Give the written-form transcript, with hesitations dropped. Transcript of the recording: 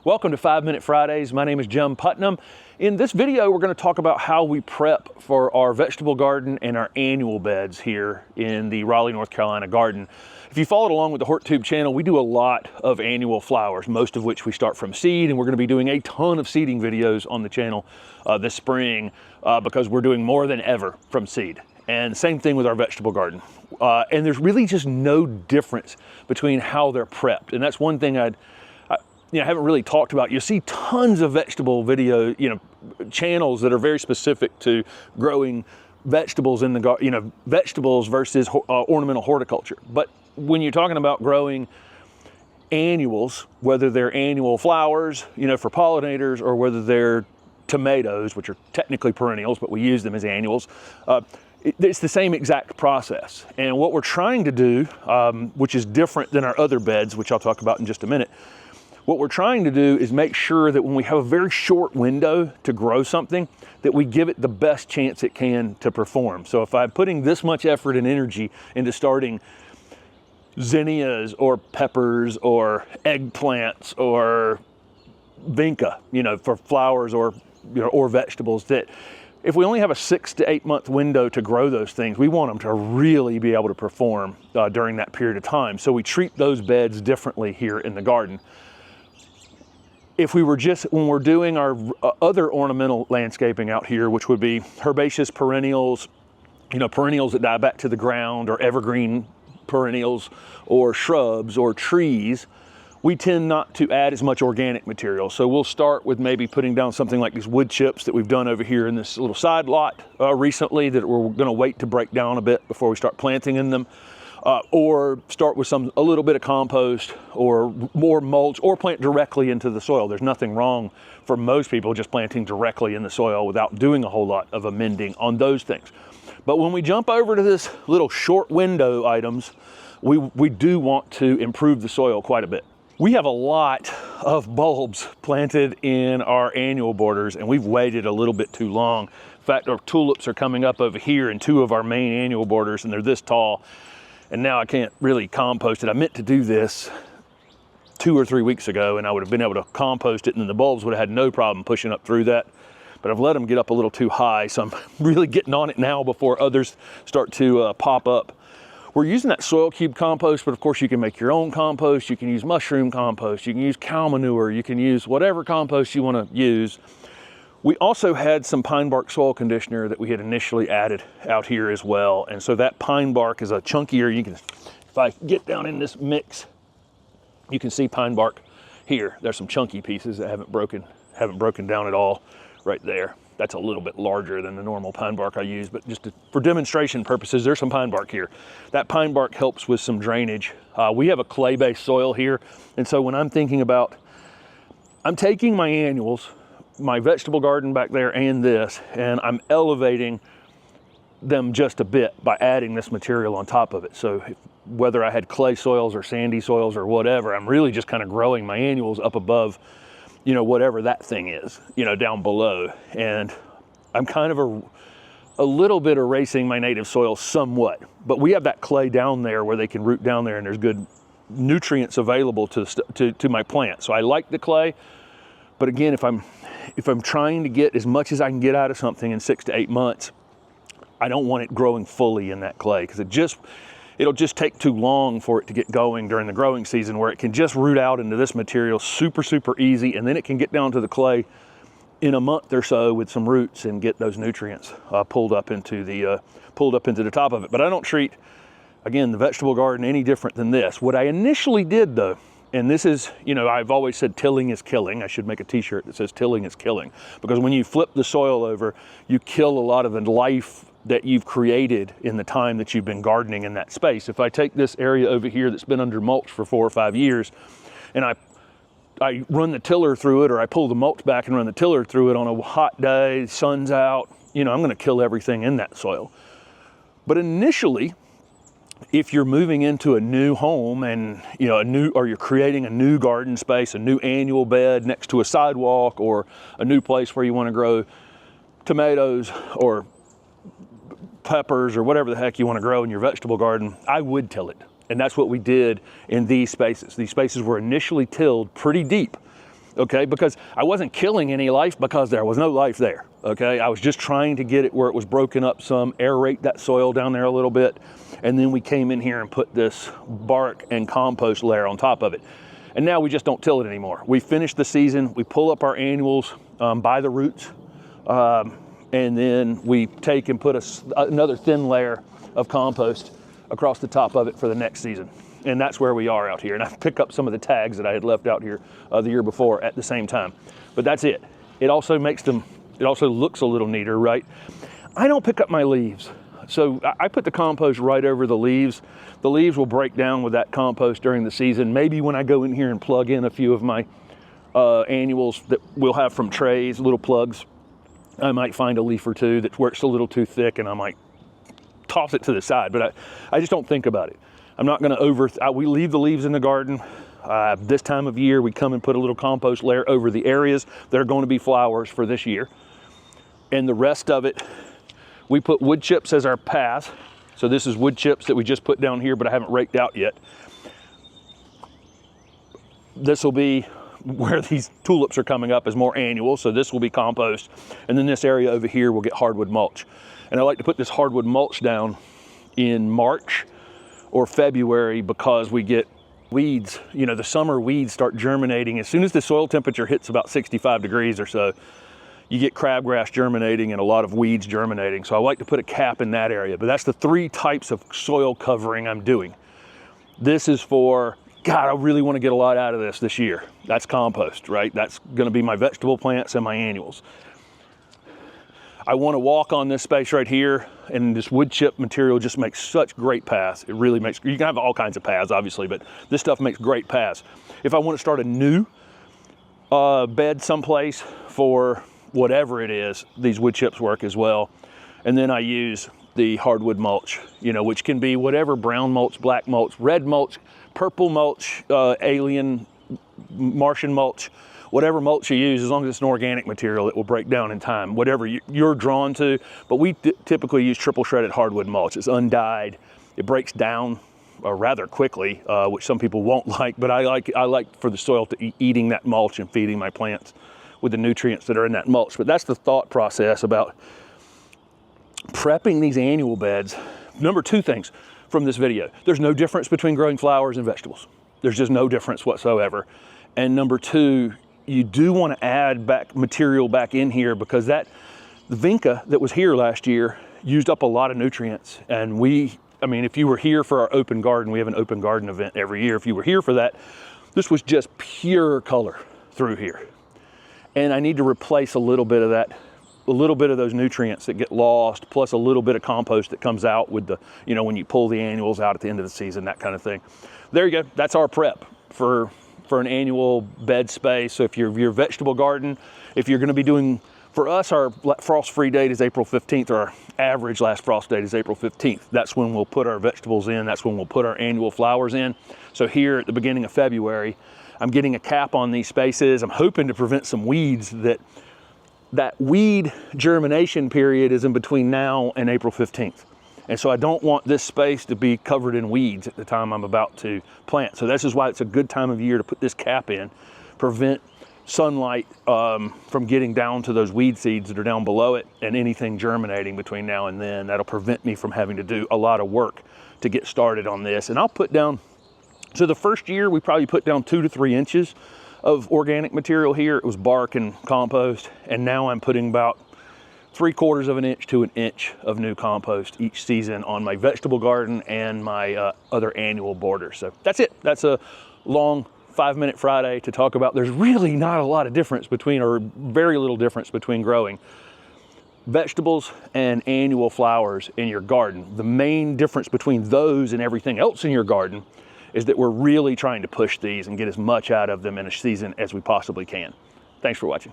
Welcome to 5 Minute Fridays. My name is Jim Putnam. In this video, we're going to talk about how we prep for our vegetable garden and our annual beds here in the Raleigh, North Carolina garden. If you followed along with the HortTube channel, we do a lot of annual flowers, most of which we start from seed, and we're going to be doing a ton of seeding videos on the channel this spring because we're doing more than ever from seed. And same thing with our vegetable garden. And there's really just no difference between how they're prepped. And that's one thing I haven't really talked about. You see tons of vegetable video, channels that are very specific to growing vegetables in the garden, vegetables versus ornamental horticulture. But when you're talking about growing annuals, whether they're annual flowers, for pollinators, or whether they're tomatoes, which are technically perennials, but we use them as annuals, it's the same exact process. And what we're trying to do, which is different than our other beds, which I'll talk about in just a minute, what we're trying to do is make sure that when we have a very short window to grow something, that we give it the best chance it can to perform. So if I'm putting this much effort and energy into starting zinnias or peppers or eggplants or vinca, for flowers or vegetables, that if we only have a 6 to 8 month window to grow those things, we want them to really be able to perform during that period of time. So we treat those beds differently here in the garden. If we were when we're doing our other ornamental landscaping out here, which would be herbaceous perennials, perennials that die back to the ground, or evergreen perennials, or shrubs, or trees, we tend not to add as much organic material. So we'll start with maybe putting down something like these wood chips that we've done over here in this little side lot recently that we're gonna wait to break down a bit before we start planting in them. Or start with a little bit of compost or more mulch, or plant directly into the soil. There's nothing wrong for most people just planting directly in the soil without doing a whole lot of amending on those things. But when we jump over to this little short window items, we do want to improve the soil quite a bit. We have a lot of bulbs planted in our annual borders, and we've waited a little bit too long. In fact, our tulips are coming up over here in 2 of our main annual borders, and they're this tall. And now I can't really compost it. I meant to do this 2 or 3 weeks ago, and I would have been able to compost it, and then the bulbs would have had no problem pushing up through that. But I've let them get up a little too high, so I'm really getting on it now before others start to pop up. We're using that Soil3 Compost, but of course you can make your own compost. You can use mushroom compost. You can use cow manure. You can use whatever compost you want to use. We also had some pine bark soil conditioner that we had initially added out here as well. And so that pine bark is a chunkier, if I get down in this mix, you can see pine bark here. There's some chunky pieces that haven't broken down at all right there. That's a little bit larger than the normal pine bark I use, but just for demonstration purposes, there's some pine bark here. That pine bark helps with some drainage. We have a clay-based soil here. And so when I'm thinking about, I'm taking my annuals, my vegetable garden back there and this, and I'm elevating them just a bit by adding this material on top of it. So whether I had clay soils or sandy soils or whatever, I'm really just kind of growing my annuals up above, whatever that thing is, down below. And I'm kind of a little bit erasing my native soil somewhat, but we have that clay down there where they can root down there and there's good nutrients available to my plant. So I like the clay, but again, if I'm trying to get as much as I can get out of something in 6 to 8 months, I don't want it growing fully in that clay, because it'll just take too long for it to get going during the growing season, where it can just root out into this material super, super easy, and then it can get down to the clay in a month or so with some roots and get those nutrients pulled up into the top of it. But I don't treat, again, the vegetable garden any different than this. What I initially did though, and this is, I've always said tilling is killing. I should make a t-shirt that says tilling is killing, because when you flip the soil over, you kill a lot of the life that you've created in the time that you've been gardening in that space. If I take this area over here that's been under mulch for 4 or 5 years, and I run the tiller through it, or I pull the mulch back and run the tiller through it on a hot day, sun's out, I'm gonna kill everything in that soil. But initially, if you're moving into a new home and or you're creating a new garden space, a new annual bed next to a sidewalk, or a new place where you want to grow tomatoes or peppers or whatever the heck you want to grow in your vegetable garden, I would till it. And that's what we did in these spaces. These spaces were initially tilled pretty deep. okay? Because I wasn't killing any life because there was no life there, okay? I was just trying to get it where it was broken up some, aerate that soil down there a little bit, and then we came in here and put this bark and compost layer on top of it. And now we just don't till it anymore. We finish the season, we pull up our annuals by the roots, and then we take and put another thin layer of compost across the top of it for the next season. And that's where we are out here. And I pick up some of the tags that I had left out here the year before at the same time. But that's it. It also makes them, it also looks a little neater, right? I don't pick up my leaves. So I put the compost right over the leaves. The leaves will break down with that compost during the season. Maybe when I go in here and plug in a few of my annuals that we'll have from trays, little plugs, I might find a leaf or two that's where it's a little too thick and I might toss it to the side, but I just don't think about it. I'm not gonna we leave the leaves in the garden. This time of year, we come and put a little compost layer over the areas that are going to be flowers for this year. And the rest of it, we put wood chips as our path. So this is wood chips that we just put down here, but I haven't raked out yet. This will be where these tulips are coming up as more annual. So this will be compost. And then this area over here will get hardwood mulch. And I like to put this hardwood mulch down in March or February because we get weeds. You know, the summer weeds start germinating. As soon as the soil temperature hits about 65 degrees or so, you get crabgrass germinating and a lot of weeds germinating. So I like to put a cap in that area. But that's the 3 types of soil covering I'm doing. This is for, God, I really want to get a lot out of this year. That's compost, right? That's going to be my vegetable plants and my annuals. I want to walk on this space right here, and this wood chip material just makes such great paths. It really makes, you can have all kinds of paths, obviously, but this stuff makes great paths. If I want to start a new bed someplace for whatever it is, these wood chips work as well. And then I use the hardwood mulch, you know, which can be whatever, brown mulch, black mulch, red mulch, purple mulch, alien, Martian mulch, whatever mulch you use, as long as it's an organic material, it will break down in time, whatever you're drawn to. But we typically use triple shredded hardwood mulch. It's undyed. It breaks down rather quickly, which some people won't like, but I like for the soil to eating that mulch and feeding my plants with the nutrients that are in that mulch. But that's the thought process about prepping these annual beds. Number 2 things from this video: there's no difference between growing flowers and vegetables. There's just no difference whatsoever. And number 2, you do want to add material back in here, because the vinca that was here last year used up a lot of nutrients. And I mean, if you were here for our open garden, we have an open garden event every year. If you were here for that, this was just pure color through here. And I need to replace a little bit of that, a little bit of those nutrients that get lost, plus a little bit of compost that comes out with the, you know, when you pull the annuals out at the end of the season, that kind of thing. There you go. That's our prep for an annual bed space. So if you're your vegetable garden, if you're going to be doing, for us, our frost-free date is April 15th, or our average last frost date is April 15th. That's when we'll put our vegetables in. That's when we'll put our annual flowers in. So here at the beginning of February, I'm getting a cap on these spaces. I'm hoping to prevent some weeds. That weed germination period is in between now and April 15th. And so I don't want this space to be covered in weeds at the time I'm about to plant. So this is why it's a good time of year to put this cap in, prevent sunlight from getting down to those weed seeds that are down below it, and anything germinating between now and then. That'll prevent me from having to do a lot of work to get started on this. And I'll put down, so the first year we probably put down 2 to 3 inches of organic material here. It was bark and compost. And now I'm putting about 3/4 of an inch to an inch of new compost each season on my vegetable garden and my other annual borders. So that's it. That's a long 5-minute Friday to talk about. There's really not a lot of difference between, or very little difference between, growing vegetables and annual flowers in your garden. The main difference between those and everything else in your garden is that we're really trying to push these and get as much out of them in a season as we possibly can. Thanks for watching.